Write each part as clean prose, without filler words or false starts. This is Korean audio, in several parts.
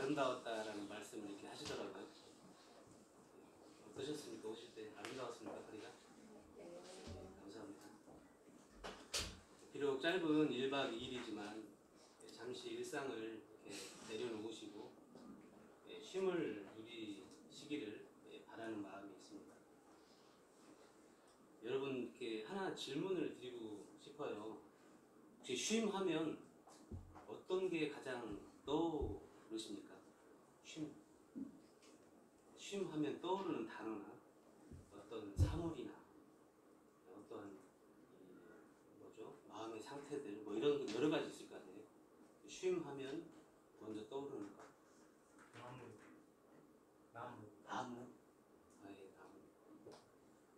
아름다웠다라는 말씀을 이렇게 하시더라고요. 어떠셨습니까? 오실 때 아름다웠습니까? 거리가? 네, 감사합니다. 비록 짧은 1박 2일이지만 잠시 일상을 이렇게 내려놓으시고 쉼을 누리시기를 바라는 마음이 있습니다. 여러분께 하나 질문을 드리고 싶어요. 혹시 쉼하면 어떤 게 가장 떠오르십니까? 쉼하면 떠오르는 단어나 어떤 사물이나 어떤 뭐죠? 마음의 상태들 뭐 이런 여러 가지 있을 거 아니에요. 쉼하면 먼저 떠오르는 것. 나무. 아예 나무.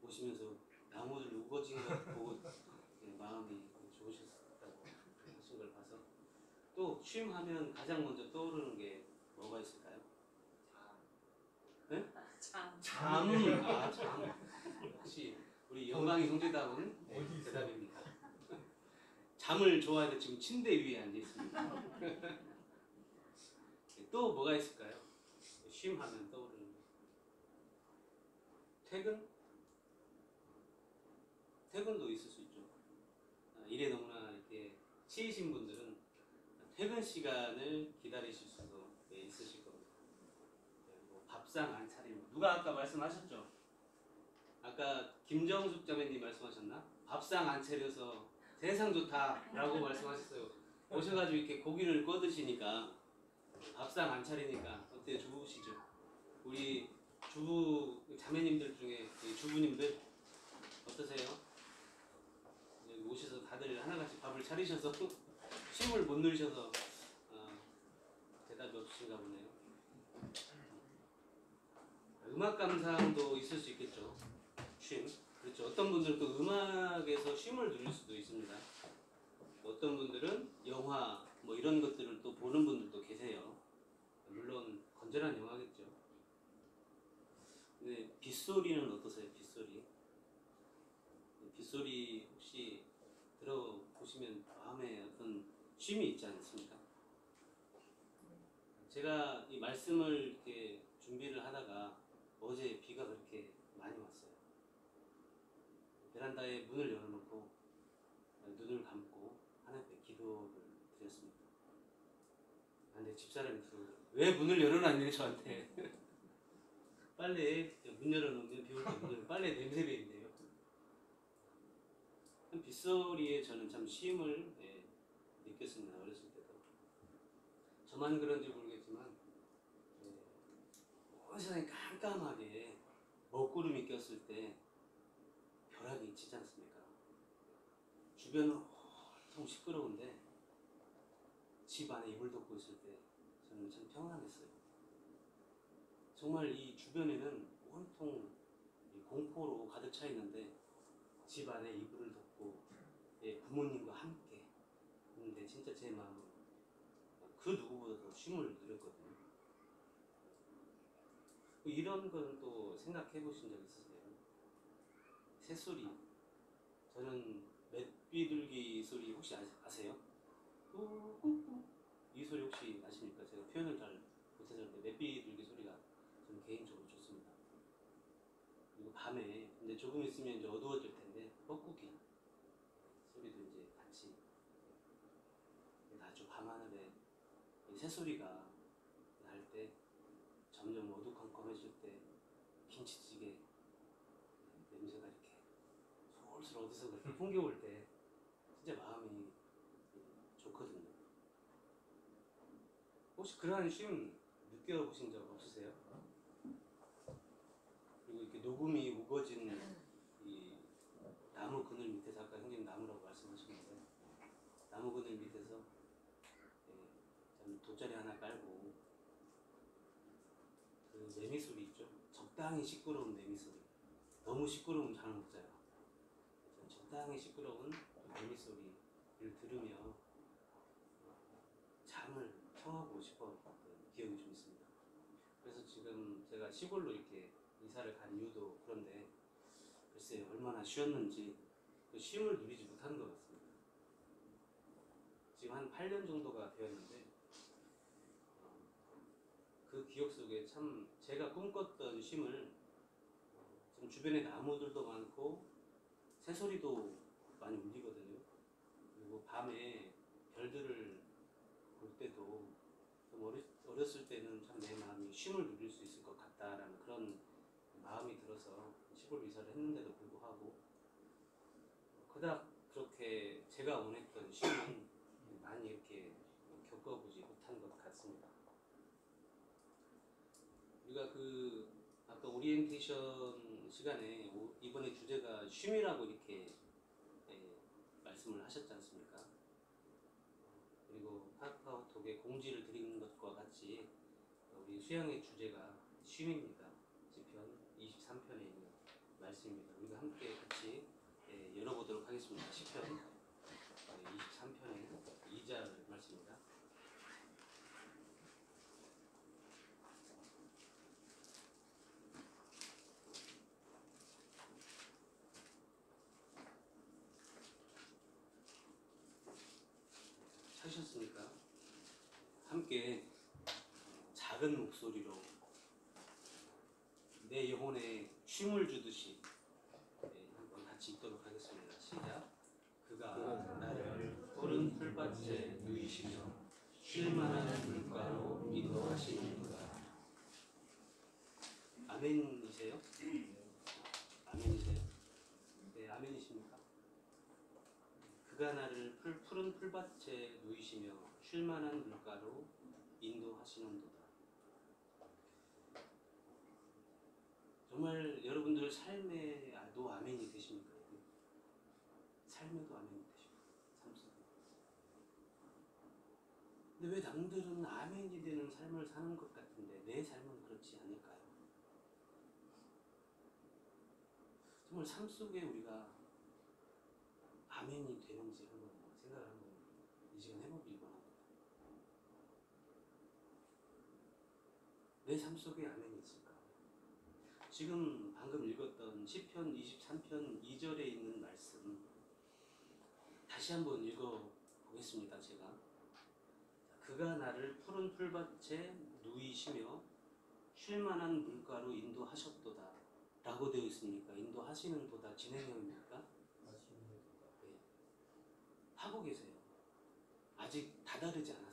보시면서 나무들 우거진 것 보고 마음이 좋으셨다고 하신 걸 봐서 또 쉼하면 가장 먼저 떠오르는 게 뭐가 있을까요? 네? 잠. 아, 잠. 혹시 우리 영광이 형제다운 대답입니다. 잠을 좋아해서 지금 침대 위에 앉아 있습니다. 또 뭐가 있을까요? 쉼하면 떠오르는 거. 퇴근? 퇴근도 있을 수 있죠. 일에 너무나 이렇게 치이신 분들은 퇴근 시간을 기다리실 수도 있으실 겁니다. 그리고 밥상 안 차리고 누가 아까 말씀하셨죠? 아까 김정숙 자매님 말씀하셨나? 밥상 안 차려서 세상 좋다라고 말씀하셨어요. 오셔가지고 이렇게 고기를 꺼 드시니까 밥상 안 차리니까 어때요? 좋으시죠? 우리 주부 자매님들 중에 주부님들 어떠세요? 여기 오셔서 다들 하나같이 밥을 차리셔서 쉼을 못 누리셔서 대답이 없으신가 보네요. 음악 감상도 있을 수 있겠죠. 쉼. 그렇죠. 어떤 분들은 또 음악에서 쉼을 누릴 수도 있습니다. 어떤 분들은 영화 뭐 이런 것들을 또 보는 분들도 계세요. 물론 건전한 영화겠죠. 근데 빗소리는 어떠세요? 빗소리. 빗소리 혹시 들어보시면 마음에 어떤 쉼이 있지 않습니까? 제가 이 말씀을 이렇게 준비를 하다가 어제 비가 그렇게 많이 왔어요. 베란다에 문을 열어놓고 눈을 감고 하나님께 기도를 드렸습니다. 근데 집사람이 들어오더라고요. 왜 문을 열어놨니 저한테? 빨래 문 열어놓으면 비 올 때 문을 빨래 냄새 배인데요. 빗소리에 저는 참 쉼을 느꼈습니다. 어렸을 때도. 저만 그런지 모르겠지만 온 세상이 깜깜하게 먹구름이 꼈을 때 벼락이 치지 않습니까? 주변은 온통 시끄러운데 집 안에 이불 덮고 있을 때 저는 참 평안했어요. 정말 이 주변에는 온통 공포로 가득 차 있는데 집 안에 이불을 덮고 부모님과 함께 있는데 진짜 제 마음은 그 누구보다도 쉼을 누렸거든요. 이런 건 또 생각해 보신 적 있으세요? 새소리. 저는 맷비둘기 소리 혹시 아세요? 꾹꾹꾹 이 소리 혹시 아십니까? 제가 표현을 잘 못해서 그런데 맷비둘기 소리가 저는 개인적으로 좋습니다. 그리고 밤에 이제 조금 있으면 이제 어두워질 텐데 뻐꾸기 소리도 이제 같이 아주 밤하늘에 새소리가 날 때 점점 어두컴컴해질 때 김치찌개 냄새가 이렇게 솔솔 어디서 그렇게 풍겨올 때 진짜 마음이 좋거든요. 혹시 그러한 쉼 느껴보신 적 없으세요? 그리고 이렇게 녹음이 우거진 이 나무 그늘 밑에서 아까 형님 나무라고 말씀하셨는데 나무 그늘 밑에서 돗자리 하나 깔고 그 매미 소리 있죠? 적당히 시끄러운 매미 소리. 너무 시끄러우면 잠을 못 자요. 적당히 시끄러운 매미 소리를 들으며 잠을 청하고 싶었던 기억이 좀 있습니다. 그래서 지금 제가 시골로 이렇게 이사를 간 이유도 그런데 글쎄요 얼마나 쉬었는지 그 쉼을 누리지 못하는 것 같습니다. 지금 한 8년 정도가 되었는데 기억 속에 참 제가 꿈꿨던 쉼을 좀 주변에 나무들도 많고 새소리도 많이 울리거든요. 그리고 밤에 별들을 볼 때도 좀 어렸을 때는 참 내 마음이 쉼을 누릴 수 있을 것 같다라는 그런 마음이 들어서 시골 이사를 했는데도 불구하고 그닥 그렇게 제가 원했던 쉼은 많이 이렇게 겪어보지 못한 것 같습니다. 우리가 그 아까 오리엔테이션 시간에 이번에 주제가 쉼이라고 이렇게 말씀을 하셨지 않습니까? 그리고 카카오톡에 공지를 드리는 것과 같이 우리 수양의 주제가 쉼입니다. 시편 23편에 있는 말씀입니다. 우리가 함께 같이 열어보도록 하겠습니다. 시편 23편의 2절 말씀입니다. 찾으셨습니까? 함께 작은 목소리로 내 영혼에 쉼을 주듯이 한번 같이 읽도록 하겠습니다. 시작. 그가 나를 푸른 풀밭에 누이시며 쉴만한 물가로 인도하시는구나. 아멘이세요? 아멘이세요? 네, 아멘이십니까? 그가 나를 푸른 풀밭에 누이시며 쉴만한 물가로 인도하시는도다. 정말 여러분들 삶에도 아멘이 되십니까? 삶에도 아멘이 되십니까? 삶 속에. 근데 왜 남들은 아멘이 되는 삶을 사는 것 같은데 내 삶은 그렇지 않을까요? 정말 삶 속에 우리가 아멘이 되는지 한번 생각을 한번 이 시간 해보길 원합니다. 내 삶 속에 아멘이 있을까? 지금 방금 읽었던 시편 23편 2절에 있는 말씀 다시 한번 읽어보겠습니다. 제가 그가 나를 푸른 풀밭에 누이시며 쉴만한 물가로 인도하셨도다 라고 되어 있습니까? 인도하시는 도다 진행형입니까? 네. 하고 계세요. 아직 다다르지 않았어요.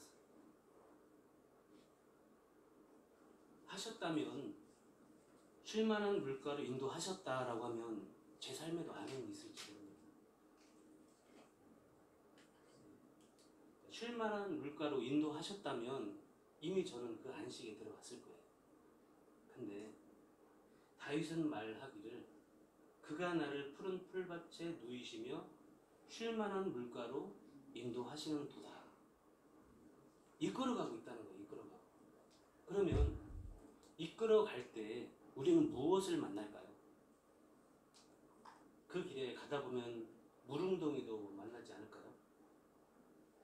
하셨다면 쉴만한 물가로 인도하셨다라고 하면 제 삶에도 아멘이 있을지 모릅니다. 쉴만한 물가로 인도하셨다면 이미 저는 그 안식에 들어갔을 거예요. 근데 다윗은 말하기를 그가 나를 푸른 풀밭에 누이시며 쉴만한 물가로 인도하시는 도다. 이끌어가고 있다는 거예요. 이끌어가고. 그러면 이끌어갈 때 우리는 무엇을 만날까요? 그 길에 가다 보면 물웅덩이도 만나지 않을까요?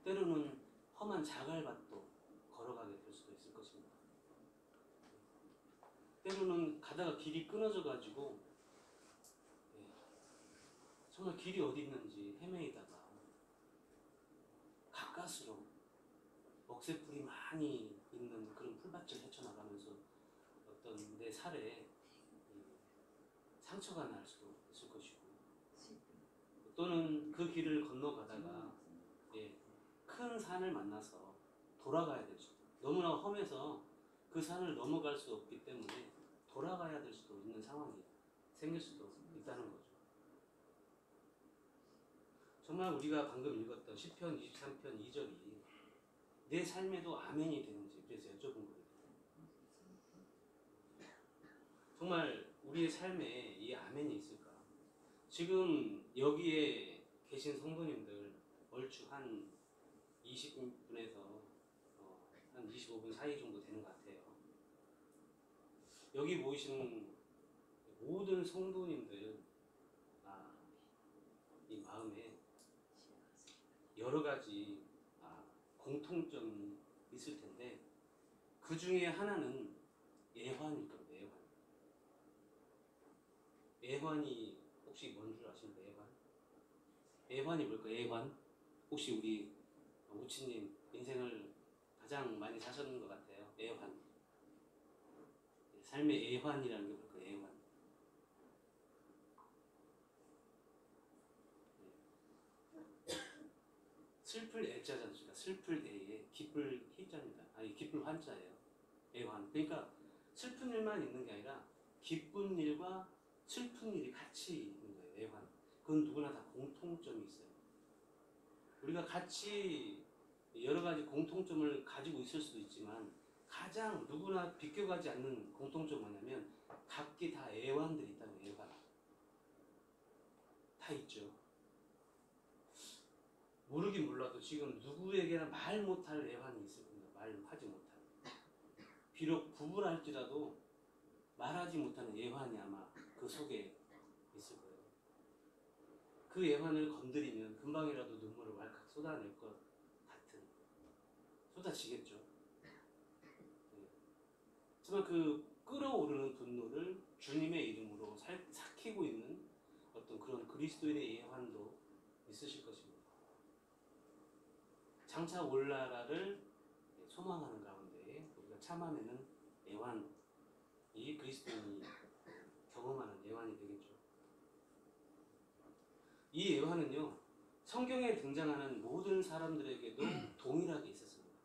때로는 험한 자갈밭도 걸어가게 될 수도 있을 것입니다. 때로는 가다가 길이 끊어져 가지고 정말 길이 어디 있는지 헤매이다가 가까스로 억새풀이 많이 있는 그런 풀밭을 헤쳐나가면서 어떤 내 살에 상처가 날 수도 있을 것이고, 또는 그 길을 건너가다가 큰 산을 만나서 돌아가야 될 수도, 너무나 험해서 그 산을 넘어갈 수 없기 때문에 돌아가야 될 수도 있는 상황이 생길 수도 있다는 거죠. 정말 우리가 방금 읽었던 시편 23편 2절이 내 삶에도 아멘이 되는지 그래서 여쭤본 거예요. 정말 우리의 삶에 이 아멘이 있을까? 지금 여기에 계신 성도님들 얼추 한 20분에서 한 25분 사이 정도 되는 것 같아요. 여기 모이시는 모든 성도님들 이 마음에 여러 가지 공통점이 있을 텐데 그 중에 하나는 애환일 겁니다. 애환이 혹시 뭔 줄 아십니까? 애환이 뭘까요? 애환? 혹시 우리 우치님 인생을 가장 많이 사셨는 것 같아요. 애환. 삶의 애환이라는 게 뭘까요? 애환. 슬플 애자잖아요. 그러니까 슬플 애에 기쁠 희자입니다. 아니 기쁠 환자예요. 애환. 그러니까 슬픈 일만 있는 게 아니라 기쁜 일과 슬픈 일이 같이 있는 거예요. 애환. 그건 누구나 다 공통점이 있어요. 우리가 같이 여러 가지 공통점을 가지고 있을 수도 있지만 가장 누구나 비껴가지 않는 공통점은 뭐냐면 각기 다 애환들이 있다는 거예요. 애환. 다 있죠. 모르긴 몰라도 지금 누구에게나 말 못할 애환이 있을 겁니다. 말하지 못할. 비록 부부라 할지라도 말하지 못하는 애환이 아마 그 속에 있을 거예요. 그 애환을 건드리면 금방이라도 눈물을 왈칵 쏟아낼 것 같은, 쏟아지겠죠. 네. 하지만 그 끓어오르는 분노를 주님의 이름으로 삭히고 있는 어떤 그런 그리스도인의 애환도 있으실 것입니다. 장차 올나라를 소망하는 가운데 우리가 참아내는 애환이 그리스도인이 경험하는 애환이 되겠죠. 이 애환은요, 성경에 등장하는 모든 사람들에게도 동일하게 있었습니다.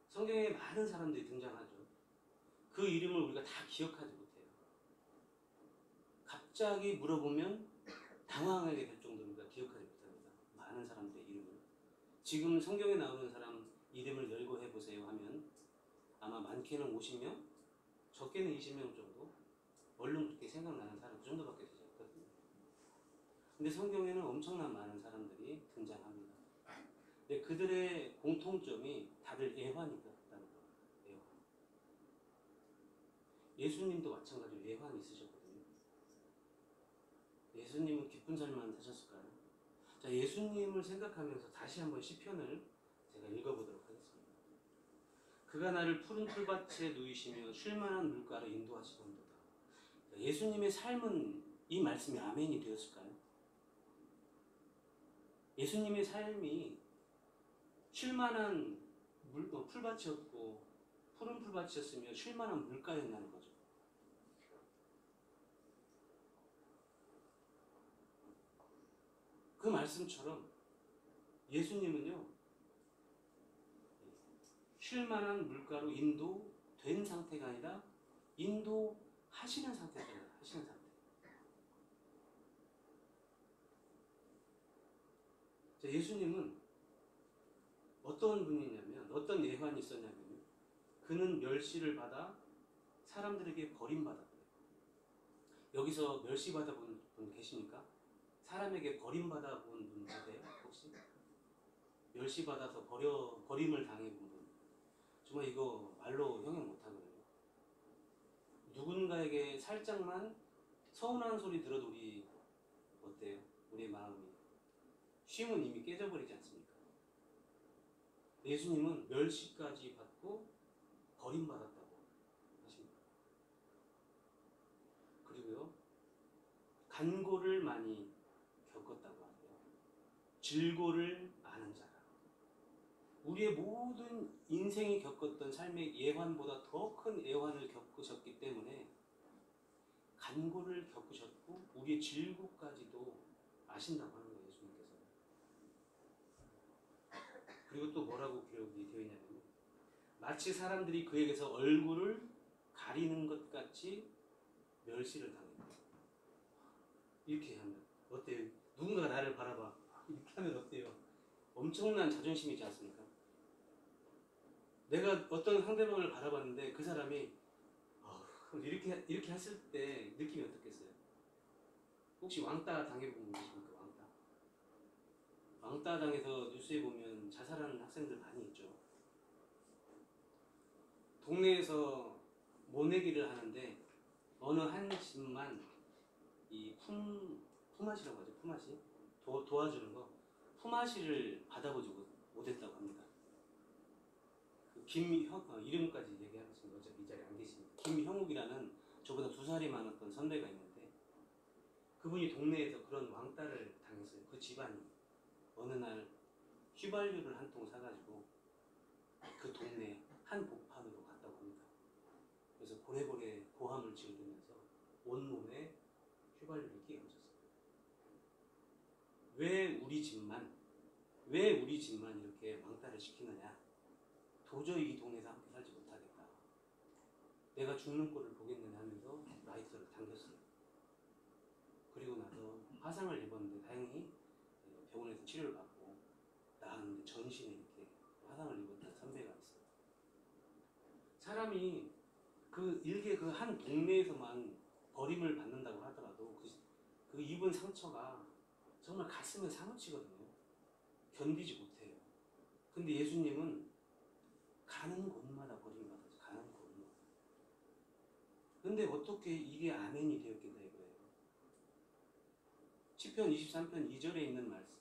성경에 많은 사람들이 등장하죠. 그 이름을 우리가 다 기억하지 못해요. 갑자기 물어보면 당황하게 될 정도로 우리가 기억하지 못합니다. 많은 사람들의 이름을. 지금 성경에 나오는 사람 이름을 열고 해보세요 하면 아마 많게는 50명, 적게는 20명 정도, 얼른 그렇게 생각나는 사람 그 정도밖에 되지 않거든요. 근데 성경에는 엄청난 많은 사람들이 등장합니다. 근데 그들의 공통점이 다들 애환이다라는 거예요. 애환. 예수님도 마찬가지로 애환이 있으셨거든요. 예수님은 기쁜 삶만 사셨을까요? 자, 예수님을 생각하면서 다시 한번 시편을 제가 읽어보도록 하겠습니다. 그가 나를 푸른 풀밭에 누이시며 쉴만한 물가로 인도하시던도다. 예수님의 삶은 이 말씀이 아멘이 되었을까요? 예수님의 삶이 쉴만한 풀밭이었고 푸른 풀밭이었으며 쉴만한 물가였다는 거죠. 그 말씀처럼 예수님은요, 쉴만한 물가로 인도된 상태가 아니라 인도하시는 상태잖아요. 하시는 상태. 자, 예수님은 어떤 분이냐면, 어떤 애환이 있었냐면, 그는 멸시를 받아 사람들에게 버림받았대요. 여기서 멸시받아 본 분 계십니까? 사람에게 버림받아 본 분 계세요? 혹시? 멸시받아서 버림을 당해본 분. 정말 이거 말로 형용 못하거든요. 누군가에게 살짝만 서운한 소리 들어도 우리 어때요? 우리의 마음이 쉼은 이미 깨져버리지 않습니까? 예수님은 멸시까지 받고 버림받았다고 하십니다. 그리고요, 간고를 많이 겪었다고 하세요. 질고를 아는 자라. 우리의 모든 인생이 겪었던 삶의 애환보다 더 큰 애환을 겪으셨기 때문에 간고를 겪으셨고 우리의 질고까지도 아신다고 하는 거예요, 예수님께서. 그리고 또 뭐라고 기록이 되어 있냐면 마치 사람들이 그에게서 얼굴을 가리는 것 같이 멸시를 당했다. 이렇게 하면 어때요? 누군가가 나를 바라봐. 이렇게 하면 어때요? 엄청난 자존심이지 않습니까? 내가 어떤 상대방을 바라봤는데 그 사람이 이렇게 했을 때 느낌이 어떻겠어요? 혹시 왕따 당해본 분 계십니까? 왕따 당해서 뉴스에 보면 자살하는 학생들 많이 있죠. 동네에서 모내기를 하는데 어느 한 집만 이 품앗이라고 하죠. 품앗이 도와주는 거 품앗이를 받아보지 못했다고 합니다. 그 이름까지 얘기하겠습니다. 어차피 이 자리에 안 계시니까. 김형욱이라는 저보다 2살이 많았던 선배가 있는데 그분이 동네에서 그런 왕따를 당했어요. 그 집안이 어느 날 휘발유를 한 통 사가지고 그 동네 한 복판으로 갔다고 합니다. 고래고래 고함을 지르면서 온몸에 휘발유를 끼얹었어요. 왜 우리 집만 이렇게 왕따를 시키느냐? 도저히 이 동네에서 함께 살지 못하겠다. 내가 죽는 꼴을 보겠느냐 하면서 라이터를 당겼어요. 그리고 나서 화상을 입었는데 다행히 병원에서 치료를 받고 나았는데 전신에 이렇게 화상을 입었던 선배가 있어요. 사람이 그 일개 그 한 동네에서만 버림을 받는다고 하더라도 그 입은 상처가 정말 가슴에 사무치거든요. 견디지 못해요. 근데 예수님은 가는 곳마다 버림받아서 가는 곳마다. 근데 어떻게 이게 아멘이 되었겠냐 이거예요. 시편 23편 2절에 있는 말씀.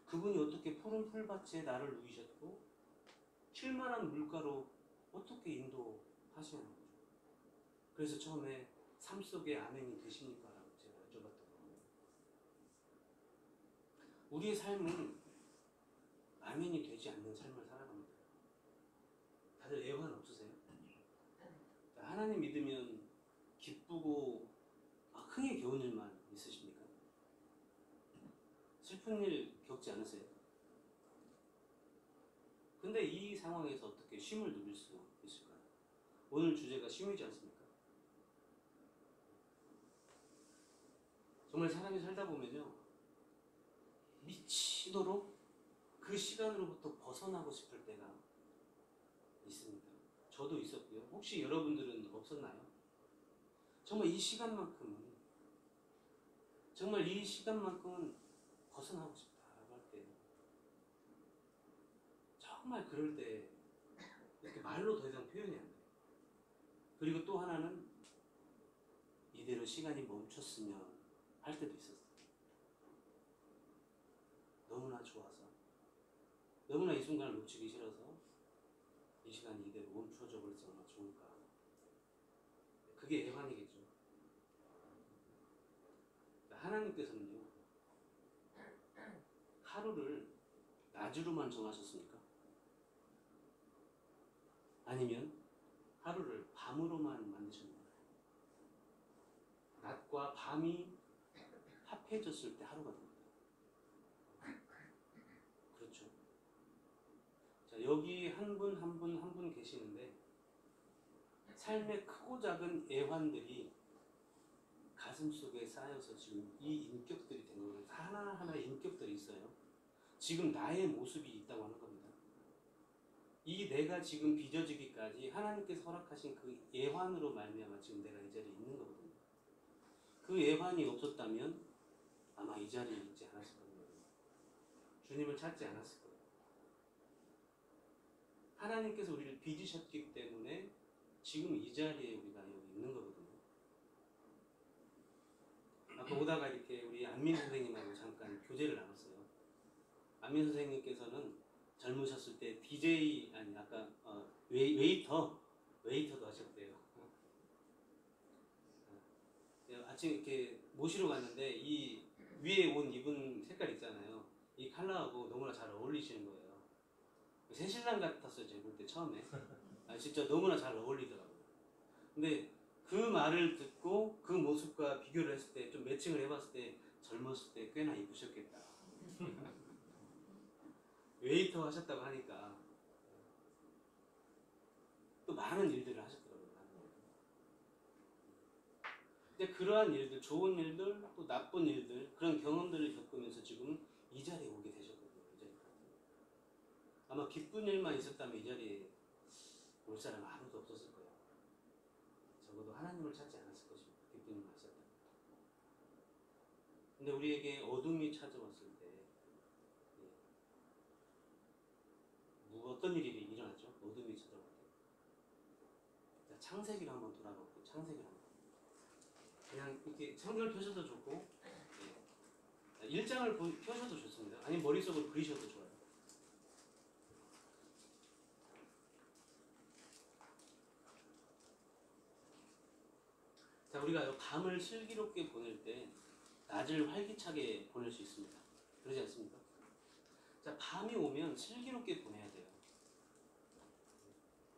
그분이 어떻게 푸른 풀밭에 나를 누이셨고 쉴만한 물가로 어떻게 인도하시는 거죠. 그래서 처음에 삶 속에 아멘이 되십니까? 라고 제가 여쭤봤던 거예요. 우리의 삶은 아멘이 되지 않는 삶을 살아갑니다. 다들 애환 없으세요? 하나님 믿으면 기쁘고 흥에 겨운 일만 있으십니까? 슬픈 일 겪지 않으세요? 근데 이 상황에서 어떻게 쉼을 누릴 수 있을까요? 오늘 주제가 쉼이지 않습니까? 정말 사람이 살다 보면요, 미치도록 그 시간으로부터 벗어나고 싶을 때가 있습니다. 저도 있었고요. 혹시 여러분들은 없었나요? 정말 이 시간만큼은 벗어나고 싶다라고 할 때, 정말 그럴 때 이렇게 말로 더 이상 표현이 안 돼요. 그리고 또 하나는 이대로 시간이 멈췄으면 할 때도 있었어요. 너무나 좋아서, 너무나 이 순간을 놓치기 싫어서 이 시간이 이대로 멈춰져 버려서 얼마나 좋을까. 그게 애환이겠죠. 하나님께서는요, 하루를 낮으로만 정하셨습니까? 아니면 하루를 밤으로만 만드셨나요? 낮과 밤이 합해졌을 때 하루가 됩니다. 그렇죠. 자, 여기 한 분 계시는데 삶의 크고 작은 애환들이 가슴속에 쌓여서 지금 이 인격들이 된 거예요. 하나하나 인격들이 있어요. 지금 나의 모습이 있다고 하는 겁니다. 이 내가 지금 빚어지기까지 하나님께서 허락하신 그 애환으로 말미암아 지금 내가 이 자리에 있는 거거든요. 그 애환이 없었다면 아마 이 자리에 있지 않았을 겁니다. 주님을 찾지 않았을 거예요. 하나님께서 우리를 빚으셨기 때문에 지금 이 자리에 우리가 여기 있는 거거든요. 아까 오다가 이렇게 우리 안민 선생님하고 잠깐 교제를 나눴어요. 안민 선생님께서는 젊으셨을 때 DJ 아니 아까 웨이터도 하셨대요. 아침 이렇게 모시러 갔는데 이 위에 옷 입은 색깔 있잖아요. 이 컬러하고 너무나 잘 어울리시는 거예요. 새신랑 같았어요, 제가 볼 때 처음에. 진짜 너무나 잘 어울리더라고요. 근데 그 말을 듣고 그 모습과 비교를 했을 때 좀 매칭을 해봤을 때 젊었을 때 꽤나 이쁘셨겠다. 웨이터 하셨다고 하니까 또 많은 일들을 하셨더라고요. 근데 그러한 일들, 좋은 일들, 또 나쁜 일들, 그런 경험들을 겪으면서 지금 이 자리에 오게 되셨거든요. 이 자리까지. 아마 기쁜 일만 있었다면 이 자리에 올 사람 아무도 없었을 거예요. 적어도 하나님을 찾지 않았을 것입니다. 기쁜 일만 있었다면. 근데 우리에게 어둠이 찾아왔을 때 어떤 일이 일어나죠? 어둠이 찾아올 때. 창세기를 한번 돌아보고 창세기를 한번. 그냥 이렇게 성경을 펴셔도 좋고 1장을 펴셔도 좋습니다. 아니면 머릿속으로 그리셔도 좋아요. 자, 우리가 밤을 슬기롭게 보낼 때 낮을 활기차게 보낼 수 있습니다. 그러지 않습니까? 자, 밤이 오면 슬기롭게 보내야 돼요.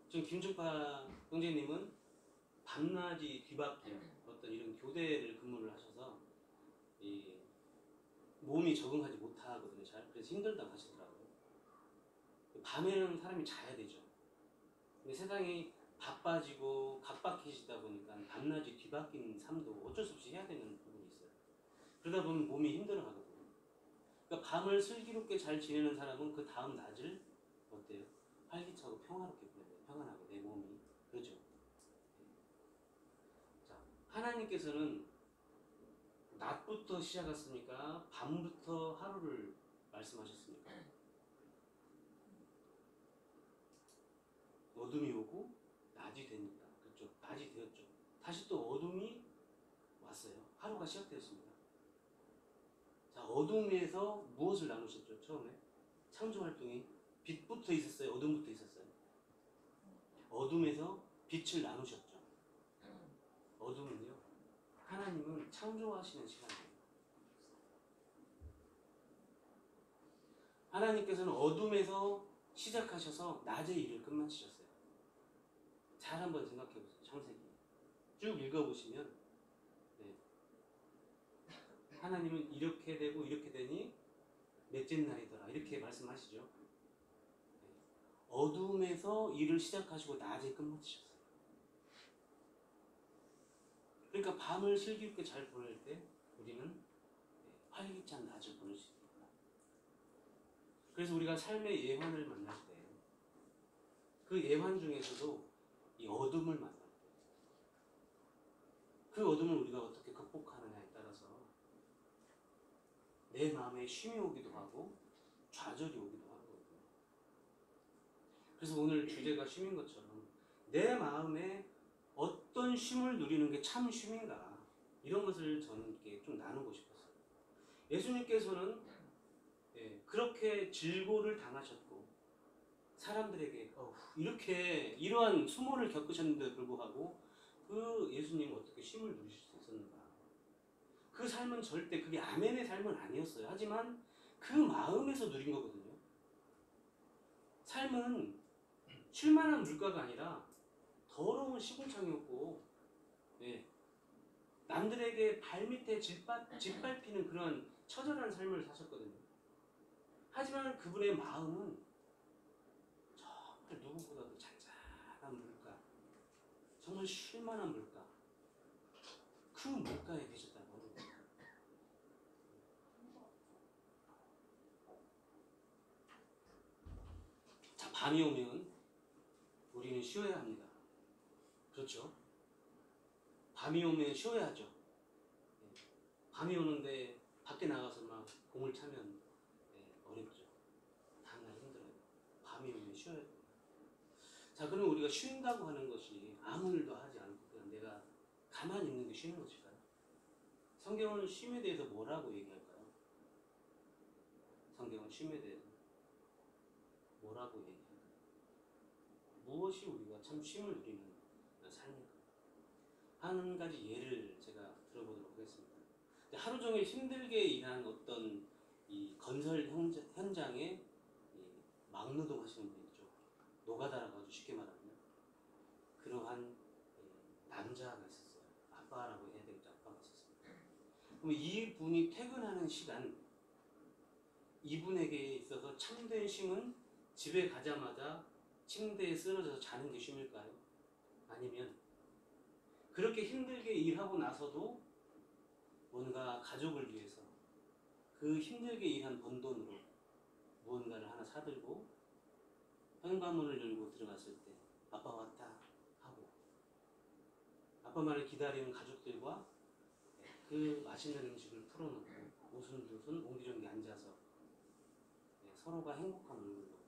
지금 김중파 형제님은 밤낮이 뒤바뀌는 어떤 이런 교대를 근무를 하셔서 이 몸이 적응하지 못하거든요. 잘. 그래서 힘들다고 하시더라고요. 밤에는 사람이 자야 되죠. 근데 세상이 바빠지고 각박해지다 보니까 밤낮이 뒤바뀐 삶도 어쩔 수 없이 해야 되는 부분이 있어요. 그러다 보면 몸이 힘들어하거든요. 그러니까 밤을 슬기롭게 잘 지내는 사람은 그 다음 낮을 어때요? 활기차고 평화롭게 보내요. 평안하게 내 몸이. 그렇죠. 자, 하나님께서는 낮부터 시작했습니까? 밤부터 하루를 말씀하셨습니까? 어둠이 오고 낮이 되니까. 그렇죠. 낮이 되었죠. 다시 또 어둠이 왔어요. 하루가 시작되었습니다. 자, 어둠에서 무엇을 나누셨죠? 처음에 창조활동이 빛부터 있었어요? 어둠부터 있었어요? 어둠에서 빛을 나누셨죠. 어둠은요, 하나님은 창조하시는 시간이에요. 하나님께서는 어둠에서 시작하셔서 낮의 일을 끝마치셨어요. 잘 한번 생각해 보세요. 창세기 쭉 읽어보시면 네. 하나님은 이렇게 되고 이렇게 되니 넷째 날이더라 이렇게 말씀하시죠. 네. 어둠에서 일을 시작하시고 낮에 끝마치셨어요. 그러니까 밤을 슬기롭게 잘 보낼 때 우리는 활기찬 낮을 보낼 수 있습니다. 그래서 우리가 삶의 예환을 만날 때 그 예환 중에서도 이 어둠을 만날 때 그 어둠을 우리가 어떻게 극복하느냐에 따라서 내 마음에 쉼이 오기도 하고 좌절이 오기도 하거든요. 그래서 오늘 주제가 쉼인 것처럼 내 마음에 어떤 쉼을 누리는 게 참 쉼인가 이런 것을 저는 이렇게 좀 나누고 싶었어요. 예수님께서는 그렇게 질고를 당하셨고 사람들에게 이렇게 이러한 수모를 겪으셨는데도 불구하고 그 예수님은 어떻게 쉼을 누리실 수 있었는가? 그 삶은 절대 그게 아멘의 삶은 아니었어요. 하지만 그 마음에서 누린 거거든요. 삶은 쉴만한 물가가 아니라 더러운 시궁창이었고 남들에게 발밑에 짓밟히는 그런 처절한 삶을 사셨거든요. 하지만 그분의 마음은 정말 누구보다도 잔잔한 물가, 정말 쉴만한 물가, 그 물가에 계셨다고 합니다. 자, 밤이 오면 우리는 쉬어야 합니다. 그렇죠? 밤이 오면 쉬어야죠. 밤이 오는데 밖에 나가서 막 공을 차면 어렵죠. 다음날 힘들어요. 밤이 오면 쉬어야 돼요. 자, 그럼 우리가 쉰다고 하는 것이 아무 일도 하지 않고 그냥 내가 가만히 있는 게 쉬는 것일까요? 성경은 쉼에 대해서 뭐라고 얘기할까요? 성경은 쉼에 대해서 뭐라고 얘기할까요? 무엇이 우리가 참 쉼을 누리는 삶일까요? 한 가지 예를 제가 들어보도록 하겠습니다. 하루 종일 힘들게 일한 어떤 이 건설 현장에 막노동 하시는 분 있죠. 노가다라고 하죠. 쉽게 말하면. 그러한 남자가 있었어요. 아빠라고 해야 되겠죠. 아빠가 있었습니다. 그럼 이분이 퇴근하는 시간, 이분에게 있어서 참된 쉼은 집에 가자마자 침대에 쓰러져서 자는 게 쉼일까요? 아니면 그렇게 힘들게 일하고 나서도 뭔가 가족을 위해서 그 힘들게 일한 번 돈으로 무언가를 하나 사들고 현관문을 열고 들어갔을 때 아빠 왔다 하고 아빠만을 기다리는 가족들과 그 맛있는 음식을 풀어놓고 오순도순 옹기종기 앉아서 서로가 행복한 얼굴로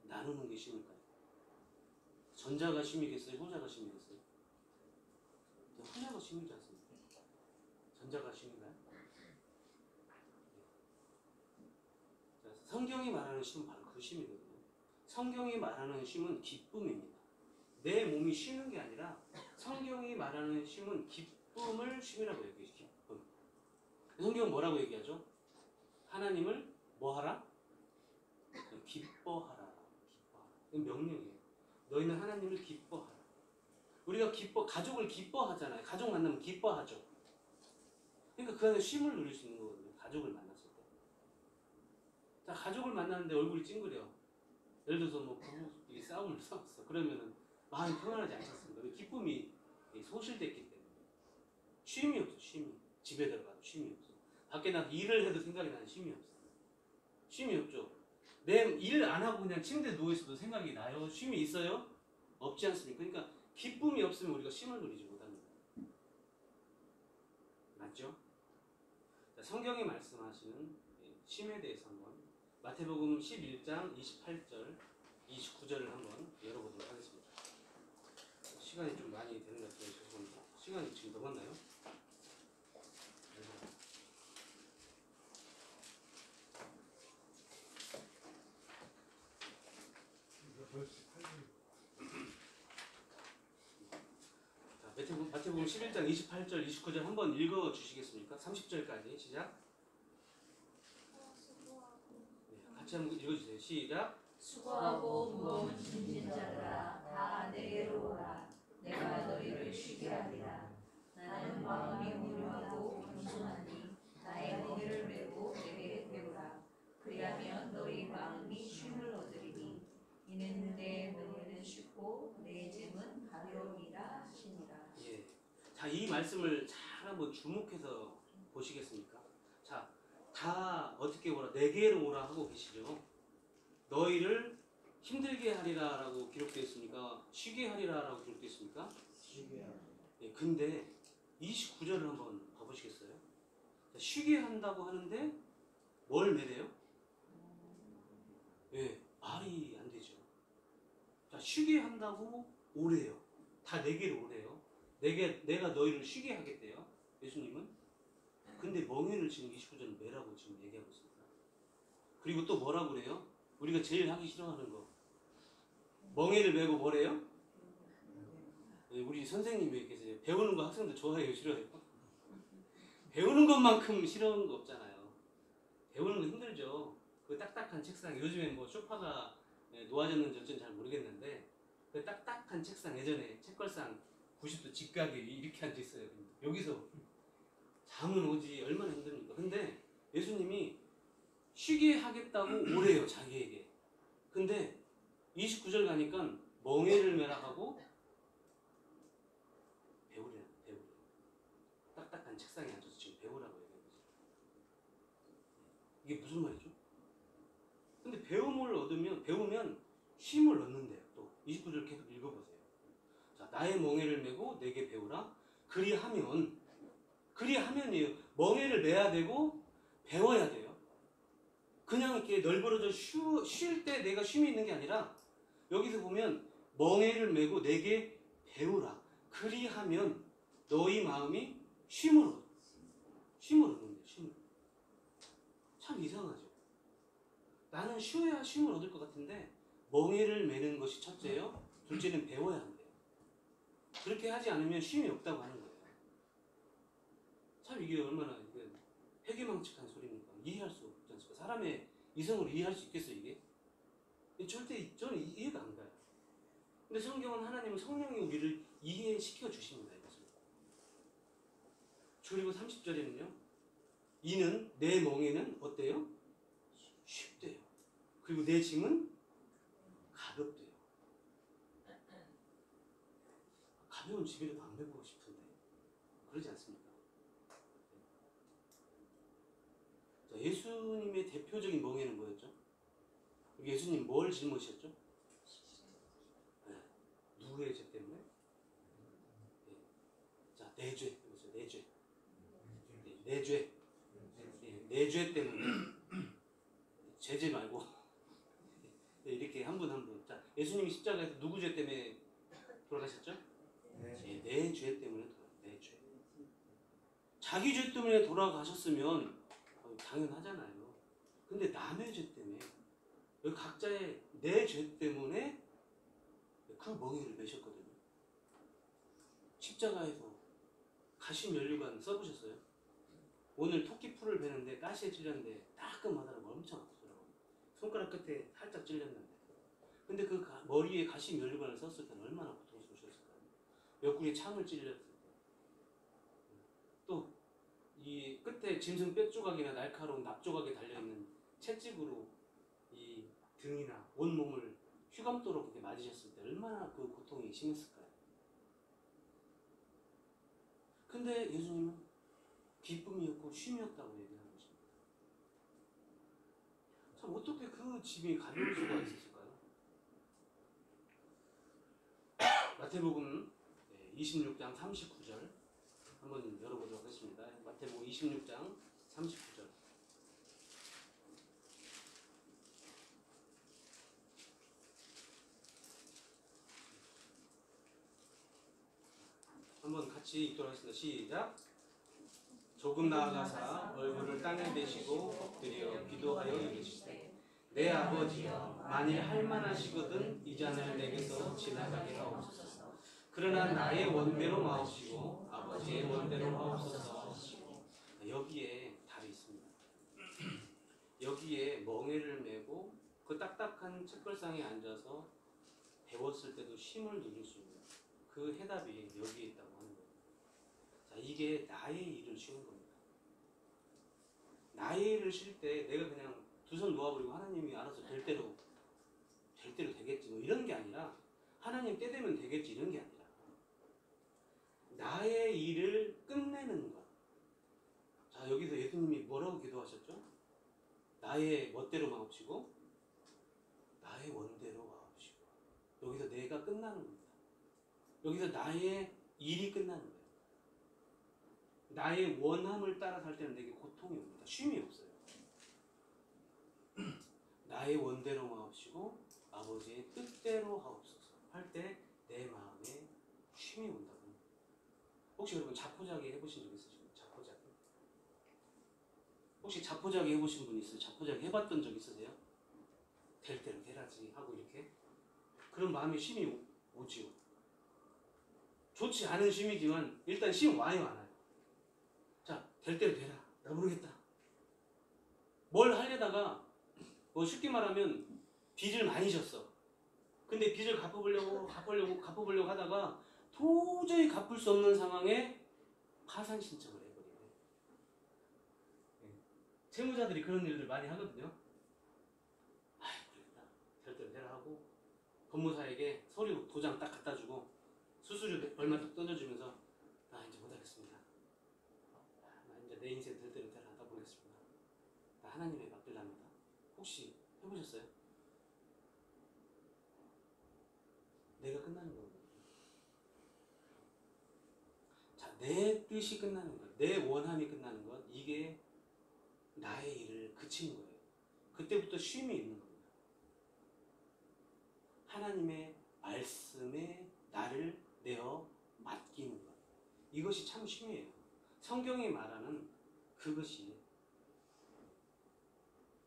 나누는 게 쉼일까요? 전자가 쉼이겠어요? 후자가 쉼이겠어요? 후자가 쉼이지 않습니까? 전자가 쉼인가요? 성경이 말하는 쉼은 바로 그 쉼이거든요. 성경이 말하는 쉼은 기쁨입니다. 내 몸이 쉬는 게 아니라 성경이 말하는 쉼은 기쁨을 쉼이라고 얘기해요. 기쁨. 성경은 뭐라고 얘기하죠? 하나님을 뭐하라? 기뻐하라. 기뻐하라. 이건 명령이에요. 너희는 하나님을 기뻐하라. 우리가 가족을 기뻐하잖아요. 가족 만나면 기뻐하죠. 그러니까 그 안에 쉼을 누릴 수 있는 거거든요. 가족을 만났을 때. 자, 가족을 만났는데 얼굴이 찡그려. 예를 들어서 뭐 부부끼리 싸움을 싸웠어. 그러면은 마음이 평안하지 않겠습니까? 기쁨이 소실됐기 때문에. 쉼이 없어, 쉼이. 집에 들어가도 쉼이 없어. 밖에 나가 일을 해도 생각이 나는 쉼이 없어. 쉼이 없죠. 내 일 안 하고 그냥 침대에 누워있어도 생각이 나요? 쉼이 있어요? 없지 않습니까? 그러니까 기쁨이 없으면 우리가 쉼을 누리지 못합니다. 맞죠? 자, 성경이 말씀하시는 쉼에 대해서 한번 마태복음 11장 28절, 29절을 한번 열어보도록 하겠습니다. 시간이 좀 많이 되는 것 같아요. 죄송합니다. 시간이 지금 넘었나요? 마태복음 11장 28절, 29절 한번 읽어 주시겠습니까? 30절까지 시작. 네, 같이 한번 읽어주세요. 시작. 수고하고 무거운 짐진 자들아 다 내게로 오라. 내가 너희를 쉬게 하리라. 나는 마음이 온유하고 겸손하니 나의 멍에를 메고 내게 배우라. 그리하면 너희 마음이 쉼을 얻으리니 이는 내 멍에는 쉽고 내 짐은 가벼우니라 하시니라. 예. 자, 이 말씀을 잘 한번 주목해서 보시겠습니까? 자, 다 어떻게 오라? 내게로 오라 하고 계시죠. 너희를 힘들게 하리라 라고 기록되어 있습니까? 쉬게 하리라 라고 기록되어 있습니까? 쉬게 하리라. 예, 근데 29절을 한번 봐보시겠어요? 자, 쉬게 한다고 하는데 뭘 매래요? 예, 말이 안 되죠. 자, 쉬게 한다고 오래요. 다 내게로 오래요. 내가 너희를 쉬게 하겠대요. 예수님은. 근데 멍에를 지금 29절 매라고 지금 얘기하고 있습니다. 그리고 또 뭐라고 그래요? 우리가 제일 하기 싫어하는 거. 멍에를 메고 뭐래요? 네, 우리 선생님이 계세요. 배우는 거 학생들 좋아해요, 싫어해요? 배우는 것만큼 싫어하는 거 없잖아요. 배우는 거 힘들죠. 그 딱딱한 책상, 요즘에 뭐 소파가 놓아졌는지 어쩐지 잘 모르겠는데 그 딱딱한 책상, 예전에 책걸상 90도 직각에 이렇게 앉아있어요. 여기서 잠은 오지 얼마나 힘듭니까? 근데 예수님이 쉬게 하겠다고 오래요, 자기에게. 근데 29절 가니까 멍에를 매라 하고 배우래요. 딱딱한 책상에 앉아서 지금 배우라고 얘기하는 거죠. 이게 무슨 말이죠? 근데 배우면 쉼을 얻는데요. 또 29절 계속 읽어보세요. 자, 나의 멍에를 메고 내게 배우라. 그리하면이에요. 멍에를 메야 되고 배워야 돼요. 그냥 이렇게 널브러져 쉴 때 내가 쉼이 있는 게 아니라 여기서 보면 멍에를 메고 내게 배우라. 그리하면 너희 마음이 쉼을 얻는데 쉼을. 참 이상하죠. 나는 쉬어야 쉼을 얻을 것 같은데 멍에를 메는 것이 첫째요. 둘째는 배워야 한대요. 그렇게 하지 않으면 쉼이 없다고 하는 거예요. 참 이게 얼마나 회개망측한 소리입니까? 이해할 수 없지 않습니까? 사람의 이성으로 이해할 수 있겠어요, 이게? 절대 저는 이해가 안 가요. 근데 성경은 하나님은 성령이 우리를 이해시켜 주십니다. 이것을. 그리고 30절에는요. 이는 내 멍에는 어때요? 쉽대요. 그리고 내 짐은 가볍대요. 가벼운 짐이라도 안 메고 싶은데 그러지 않습니까? 자, 예수님의 대표적인 멍에는 뭐였죠? 예수님 뭘 짊어지셨죠? 네. 누구의 죄 때문에? 네. 자, 내 죄. 내 죄. 네, 내 죄. 네, 내 죄 때문에. 제재 말고. 네, 이렇게 한 분 한 분. 자, 예수님이 십자가에서 누구 죄 때문에 돌아가셨죠? 네, 내 죄 때문에 내 죄. 자기 죄 때문에 돌아가셨으면 당연하잖아요. 근데 남의 죄 때문에 여기 각자의 내 죄 때문에 그 멍에를 메셨거든요. 십자가에서 가시 면류관 써보셨어요? 오늘 토끼풀을 베는데 가시에 찔렸는데 따끔하다는 거 엄청 아프더라고요. 손가락 끝에 살짝 찔렸는데. 근데 그 머리에 가시 면류관을 썼을 때는 얼마나 고통스러우셨을까요? 옆구리에 창을 찔렸을 때, 또 이 끝에 짐승 뼈조각이나 날카로운 납조각이 달려있는 채찍으로 이 등이나 온몸을 휘감도록 이렇게 맞으셨을 때 얼마나 그 고통이 심했을까요? 근데 예수님은 기쁨이었고 쉼이었다고 얘기하는 것입니다. 참 어떻게 그 짐이 가벼울 수가 있었을까요? 마태복음 26장 39절 한번 열어보도록 하겠습니다. 마태복음 26장 39절. 한번 같이 읽도록 하겠습니다. 시작. 조금 나아가사 얼굴을 땅에 대시고 엎드려 기도하여 이르시되 내 아버지여 만일 할 만하시거든 이 잔을 내게서 지나가게 하옵소서. 그러나 나의 원대로 마옵시고 아버지의 원대로 하옵소서. 여기에 답이 있습니다. 여기에 멍에를 메고 그 딱딱한 책걸상에 앉아서 배웠을 때도 쉼을 누릴 수 있는 그 해답이 여기에 있다고 하는 거예요. 자, 이게 나의 일을 쉬는 겁니다. 나의 일을 쉴 때 내가 그냥 두 손 놓아버리고 하나님이 알아서 될 대로 되겠지 뭐 이런 게 아니라 하나님 때 되면 되겠지 이런 게 아니라 나의 일을 끝내는 것. 자, 여기서 예수님이 뭐라고 기도하셨죠? 나의 멋대로 마옵시고 나의 원대로 마옵시고. 여기서 내가 끝나는 겁니다. 여기서 나의 일이 끝나는 거예요. 나의 원함을 따라 살 때는 내게 고통이 옵니다. 쉼이 없어요. 나의 원대로 마옵시고 아버지의 뜻대로 하옵소서 할 때 내 마음에 쉼이 온다고. 혹시 여러분 자포자기 해보신 적 있으십니까? 자포자기. 혹시 자포자기 해보신 분 있어요? 자포자기 해봤던 적 있으세요? 될 대로 되라지 하고 이렇게 그런 마음에 쉼이 오지요. 좋지 않은 쉼이지만 일단 쉼 와요 안 와요? 자, 될 대로 되라. 나 모르겠다. 뭘 하려다가 뭐 쉽게 말하면 빚을 많이 졌어. 근데 빚을 갚아보려고 하다가 도저히 갚을 수 없는 상황에 파산 신청을 해버리네. 채무자들이 그런 일들 많이 하거든요. 모르겠다. 될 대로 되라 하고 법무사에게 서류 도장 딱 갖다 주고 수수료 얼마 딱 던져주면서 나 이제 못하겠습니다. 나 이제 내 인생 될 대로 되라 하다 보겠습니다. 나 하나님에 맡길랍니다. 혹시 해보셨어요? 내가 끝나는 거거든요. 자, 내 뜻이 끝나는 것, 내 원함이 끝나는 것, 이게 나의 일을 그치는 거예요. 그때부터 쉼이 있는 겁니다. 하나님의 말씀에 나를 내어 맡기는 것. 이것이 참 쉼이에요. 성경이 말하는 그것이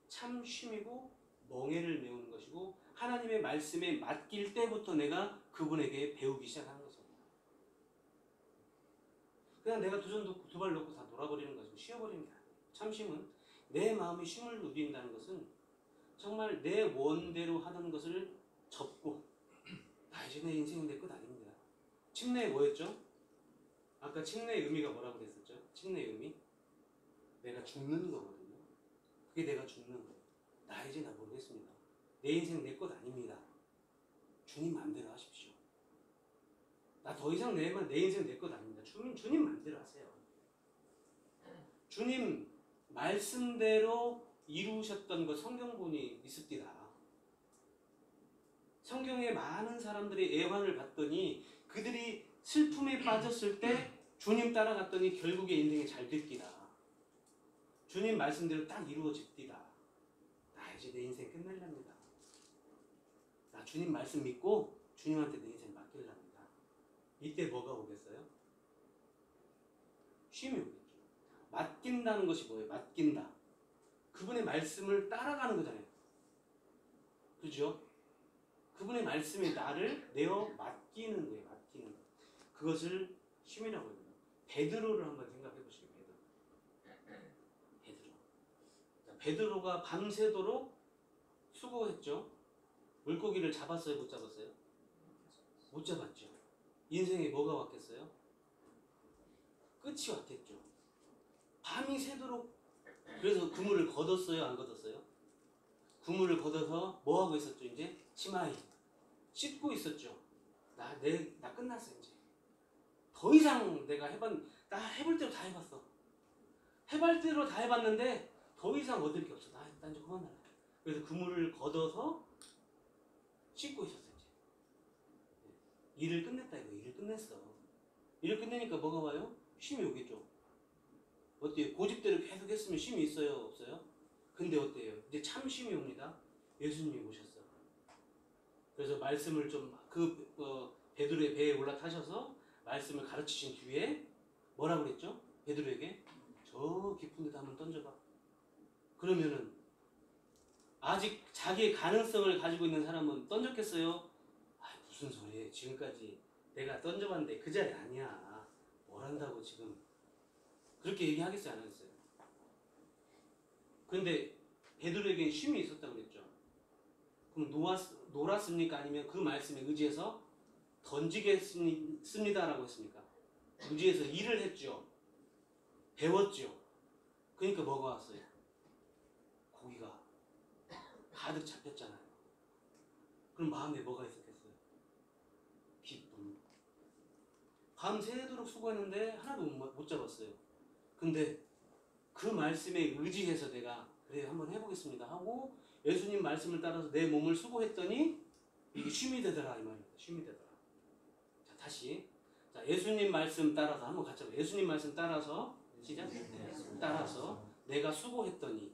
참 쉼이고 멍에를 메우는 것이고 하나님의 말씀에 맡길 때부터 내가 그분에게 배우기 시작하는 것입니다. 그냥 내가 두 발 놓고 다 놀아버리는 것이고 쉬어버리는 게 아니에요. 참 쉼은 내 마음이 쉼을 누린다는 것은 정말 내 원대로 하는 것을 접고 나 이제 내 인생은 내 것 아닙니다. 침례에 뭐였죠? 아까 침례의 의미가 뭐라고 그랬었죠? 침례의 의미? 내가 죽는 거거든요. 그게 내가 죽는 거예요. 나 이제 나 모르겠습니다. 내 인생 내 것 아닙니다. 주님 마음대로 하십시오. 나 더 이상 내 인생 내 것 아닙니다. 주님 마음대로 하세요. 주님 말씀대로 이루셨던 것 성경본이 있습니다. 성경에 많은 사람들이 애환을 받더니 그들이 슬픔에 빠졌을 때 주님 따라갔더니 결국에 인생이 잘 됐기다. 주님 말씀대로 딱 이루어집디다. 나 이제 내 인생 끝낼랍니다. 나 주님 말씀 믿고 주님한테 내 인생 맡길랍니다. 이때 뭐가 오겠어요? 쉼이 오겠죠. 맡긴다는 것이 뭐예요? 맡긴다. 그분의 말씀을 따라가는 거잖아요. 그죠? 그분의 말씀에 나를 내어 맡기는 거예요. 맡기는 거. 그것을 쉼이라고 해요. 베드로를 한번 생각해 보시죠. 베드로. 베드로가 밤새도록 수고했죠. 물고기를 잡았어요? 못 잡았어요? 못 잡았죠. 인생에 뭐가 왔겠어요? 끝이 왔겠죠. 밤이 새도록. 그래서 그물을 걷었어요, 안 걷었어요? 그물을 걷어서 뭐 하고 있었죠? 이제 치마에 씻고 있었죠. 나 끝났어 이제. 더 이상 내가 나 해볼 대로 다 해봤어. 해볼 대로 다 해봤는데 더 이상 얻을 게 없어. 나 이제 그만할래. 그래서 그물을 걷어서 씻고 있었어 이제. 일을 끝냈다 이거. 일을 끝냈어. 일을 끝내니까 뭐가 와요? 쉼이 오겠죠. 어때요? 고집대로 계속 했으면 쉼이 있어요, 없어요? 근데 어때요? 이제 참 쉼이 옵니다. 예수님이 오셨어. 그래서 말씀을 베드로의 배에 올라타셔서 말씀을 가르치신 뒤에 뭐라고 그랬죠? 베드로에게 저 깊은 데다 한번 던져봐. 그러면은 아직 자기의 가능성을 가지고 있는 사람은 던졌겠어요? 무슨 소리예요? 지금까지 내가 던져봤는데 그 자리 아니야. 뭘 한다고 지금 그렇게 얘기하겠어요, 안 하겠어요? 근데 베드로에게는 쉼이 있었다고 그랬죠. 그럼 놀았습니까? 아니면 그 말씀에 의지해서 던지겠습니다라고 했습니까? 의지해서 일을 했죠. 배웠죠. 그러니까 뭐가 왔어요? 고기가 가득 잡혔잖아요. 그럼 마음에 뭐가 있었겠어요? 기쁨. 밤새도록 수고했는데 하나도 못 잡았어요. 근데 그 말씀에 의지해서 내가 그래 한번 해보겠습니다 하고 예수님 말씀을 따라서 내 몸을 수고했더니 이게 쉼이 되더라 이 말입니다. 쉼이 되더라. 자 다시 자 예수님 말씀 따라서 한번 같이 해볼게요. 예수님 말씀 따라서 시작. 따라서 내가 수고했더니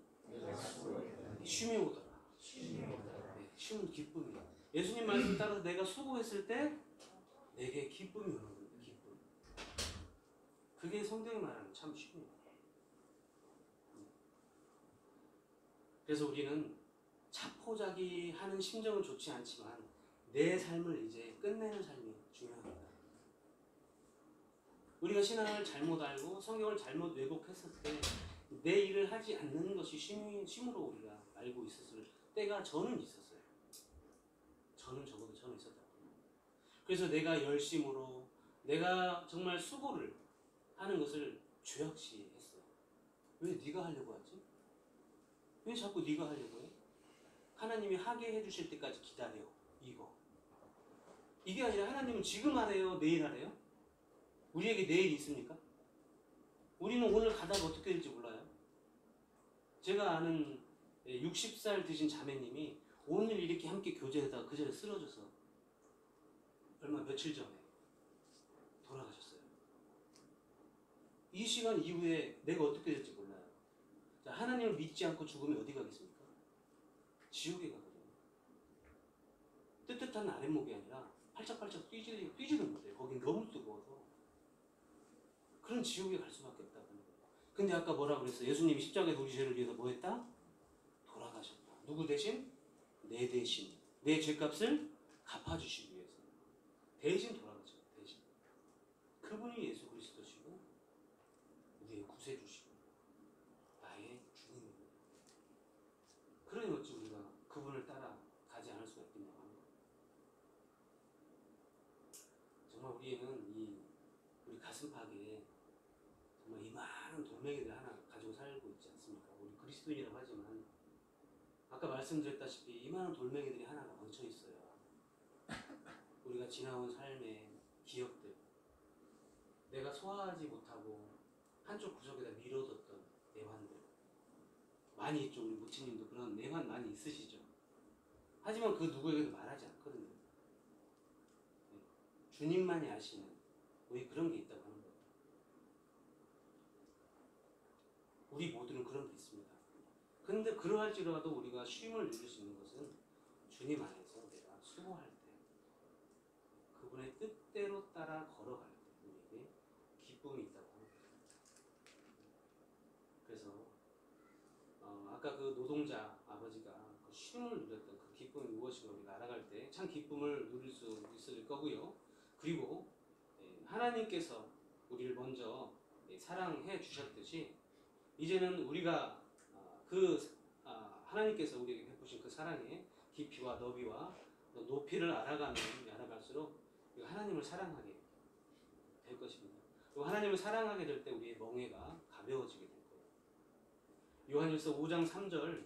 쉼이 오더라. 네, 쉼은 기쁨이야. 예수님 말씀 따라서 내가 수고했을 때 내게 기쁨이 오는 겁니다. 기쁨. 그게 성경이 말하는 참 쉼이에요. 그래서 우리는 자포자기 하는 심정은 좋지 않지만 내 삶을 이제 끝내는 삶이 중요합니다. 우리가 신앙을 잘못 알고 성경을 잘못 왜곡했을 때 내 일을 하지 않는 것이 쉼으로 우리가 알고 있었을 때가 저는 있었어요. 저는 적어도 저는 있었다고. 그래서 내가 열심으로 내가 정말 수고를 하는 것을 죄악시 했어요. 왜 네가 하려고 하지? 왜 자꾸 네가 하려고 해? 하나님이 하게 해주실 때까지 기다려. 이게 아니라 하나님은 지금 하래요? 내일 하래요? 우리에게 내일이 있습니까? 우리는 오늘 가다가 어떻게 될지 몰라요. 제가 아는 60살 드신 자매님이 오늘 이렇게 함께 교제하다가 그 자리에 쓰러져서 며칠 전에 돌아가셨어요. 이 시간 이후에 내가 어떻게 될지 몰라요. 자, 하나님을 믿지 않고 죽으면 어디 가겠습니까? 지옥에 가거든요. 뜨뜻한 아랫목이 아니라 팔짝팔짝 뛰지는 못해요. 거긴 너무 뜨거워서. 그런 지옥에 갈 수밖에 없다고 하는 거예요. 근데 아까 뭐라고 그랬어요? 예수님이 십자가에서 우리 죄를 위해서 뭐 했다? 돌아가셨다. 누구 대신? 내 대신. 내 죄값을 갚아주시기 위해서. 대신 돌아가셨다. 대신. 그분이 예수 그리스도시고 우리의 구세주시고 나의 주님입니다. 그러니 어찌 우리가 그분을 따라 가지 않을 수가 있겠냐고 하는 거예요. 정말 우리는 우리 가슴팍에 정말 이 많은 돌멩이들 하나 가지고 살고 있지 않습니까? 우리 그리스도인이라고 하지만 아까 말씀드렸다시피 이 많은 돌멩이들이 하나가 얹혀 있어요. 우리가 지나온 삶의 기억들, 내가 소화하지 못하고 한쪽 구석에다 밀어뒀던 내환들 많이 있죠. 우리 모친님도 그런 내환 많이 있으시죠. 하지만 그 누구에게도 말하지 않거든요. 주님만이 아시는 왜 그런 게 있다고 하는 거예요. 우리 모두는 그런 게 있습니다. 근데 그러할지라도 우리가 쉼을 누릴 수 있는 것은 주님 안에서 내가 수고할 때 그분의 뜻대로 따라 걸어갈 때 우리에게 기쁨이 있다고 합니다. 그래서 아까 그 노동자 아버지가 그 쉼을 누렸던 그 기쁨이 무엇인가 우리가 알아갈 때 참 기쁨을 누릴 수 있을 거고요. 그리고 하나님께서 우리를 먼저 사랑해 주셨듯이 이제는 우리가 하나님께서 우리에게 베푸신 그 사랑의 깊이와 너비와 높이를 알아갈수록 하나님을 사랑하게 될 것입니다. 또 하나님을 사랑하게 될 때 우리의 멍에가 가벼워지게 될 거예요. 요한일서 5장 3절